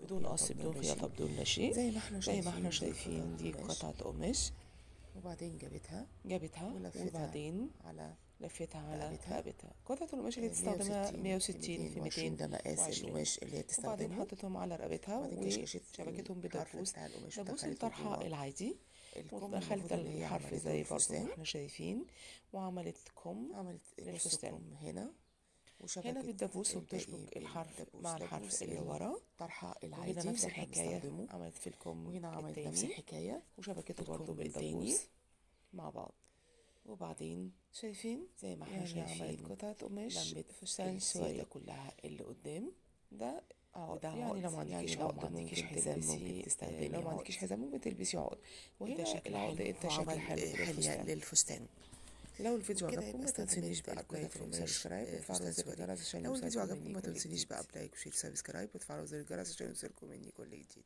بدون قص، بدون خياطة، بدون لا شيء. زي ما احنا شايفين دي قطعة قماش، وبعدين جابتها وبعدين على لفتها على رقبتها. رقبتها. قطعة القماش اللي تستخدمها 160 في 220 ده مقاس 220، القماش اللي هي وبعدين تستخدمه. حطيتهم على رقبتها وبعدين كشكشت وشبكتهم الحرف بدبوس، بتاع القماش دبوس ودخلته الطرحة جوه العادي، الكم. ودخلت المفروض ان هي الحرف عملته زي برضو ما الفستان، احنا شايفين، وعملت كم عملت نص للفستان. كم هنا، هنا وشبكت بالدبوس الباقي وبتشبك الحرف بالدبوس مع الحرف اللي ورا. الطرحة وهنا العادي نفس اللي احنا الحكاية، بنستخدمه. عملت في الكم وهنا عملت نفس التاني الحكاية وشبكته في برضو الكم التاني. بالدبوس مع بعض. وبعدين شايفين زي ما احنا يعني شايفين عملت قطعة قماش لمت فستان السيادة سواري. كلها اللي قدام. ده وده عقد، يعني عقد، لو ما عندكيش لو ما عقد عندكيش ممكن حزام ممكن تلبسي، تستخدمي لو ما عقد. عندكيش حزام ممكن تلبسي عقد. ده وهنا شكل العقد حلو، ادى شكل حلو حلية للفستان. للفستان. لو الفيديو وكده عجبكم يبقى ما تنسونيش استخدمت بقى القطعة بلايك القماش وسبسكرايب وتفعلوا فستان زر سوري. الجرس عشان لو الفيديو يوصلكم عجبكم مني ما كل تنسونيش جديد. بقى بلايك وشير سبسكرايب وتفعلوا زر الجرس عشان يوصلكم مني كل جديد.